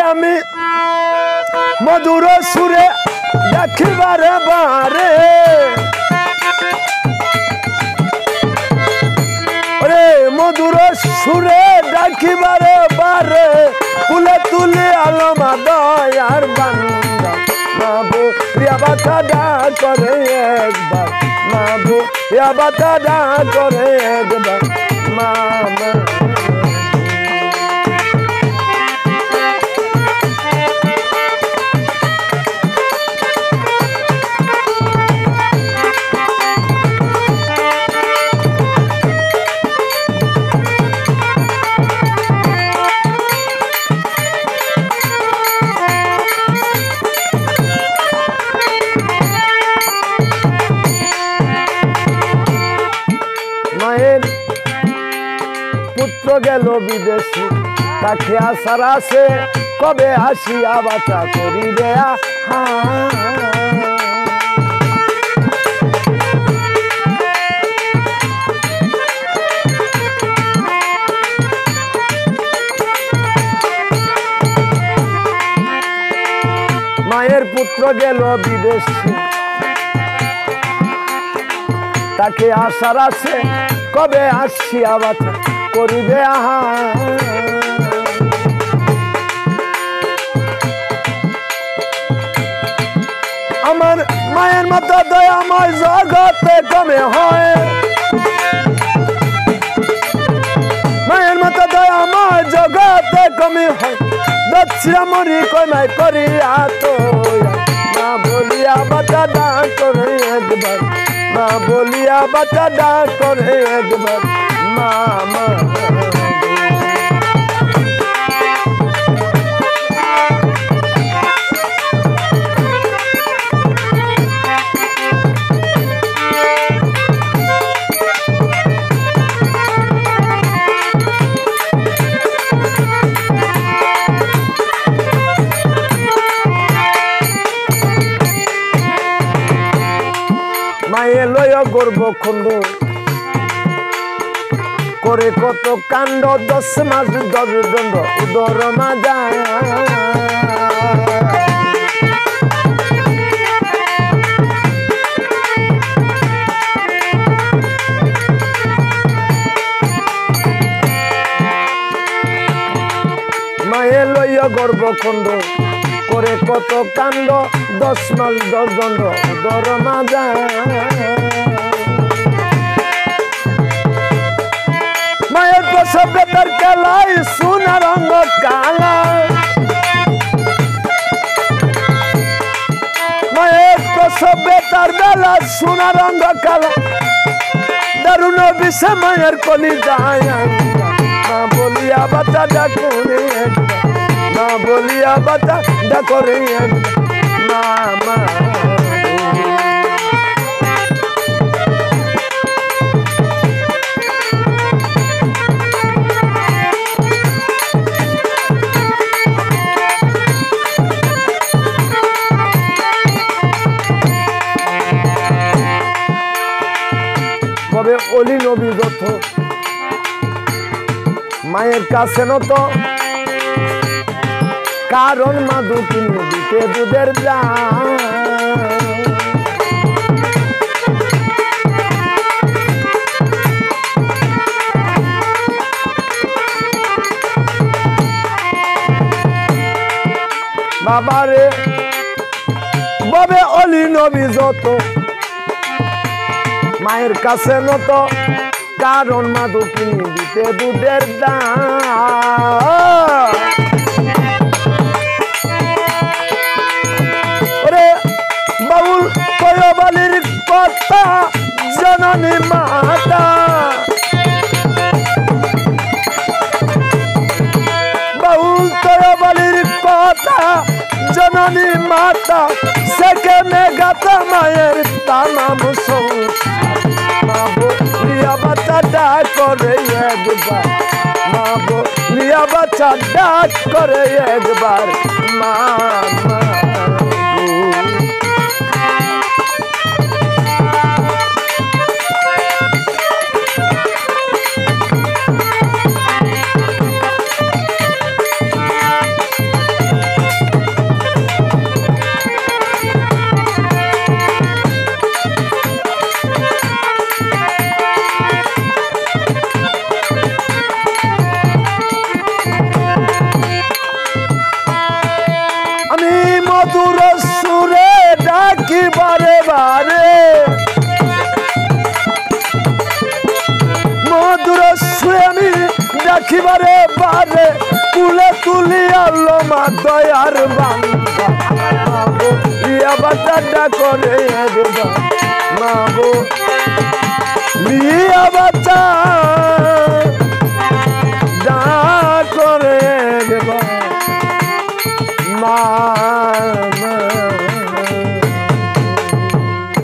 আমি মধুর সুরে দেখিবারে বারে ওরে মধুর সুরে দেখিবারে বারে কুলে তুলে আলমা দয়ার বান্দা মাবু প্রিয়া বাতা দা করে একবার মাবু প্রিয়া বাতা দা করে একবার মামা পুত্র গেল বিদেশে তাকে আসার আছে কবে আসিয়া বাতা করিবে মায়ের পুত্র গেল বিদেশে তাকে আসার আছে কবে আসিয়া বাতা করিবে আমার মায়ের মতো দয়াময় জগতে কমে হয় মায়ের মতো দয়াময় জগতে কমে হয় দক্ষিণামরি কমায় করিয়া তো মা বলিয়া বাতা দা করে একবার মা বলিয়া বাতা দা করে একবার মামা মায়ে লয় গর্ব খন্ড করে কত কাণ্ড 10 মাস 10 দণ্ড উদর মাজা মায়ে লইয়া গর্ভখণ্ড করে কত কাণ্ড 10 মাস 10 দণ্ড উদর মাজা মায়ের প্রসব বেতার কালাই সোনা রঙ কালা মায়ের প্রসব বেতার বেলা সোনা রঙ কালা দারুণ বিষে মায়ের কলি যায় মা বলিয়া বাতা ডাকরে মা বলিয়া বাতা ডাকরে মা মা তবে অলি নবী যত মায়ের কাছে নত কারণ মাদু কিনে দিতে দুধের বাবারে ববে অলি নবী যত মায়ের কাছে নত কারণ মাদু কিনে দিতে দুধের ওরে বাউল কয়বালির কথা জননী মাতা বাউল কয়বালির কথা জননী মাতা সেখানে গাতা মায়ের তামাম মা বলিয়া বাতা ডাক করে একবার মা বলিয়া বাতা ডাক করে একবার মা দেখিবারে বারে কুলে তুলিয়া লমা দয়ার বান্দা মাগো লিয়া বাচ্চাটা করে একবার মাগো লিয়া বাচ্চা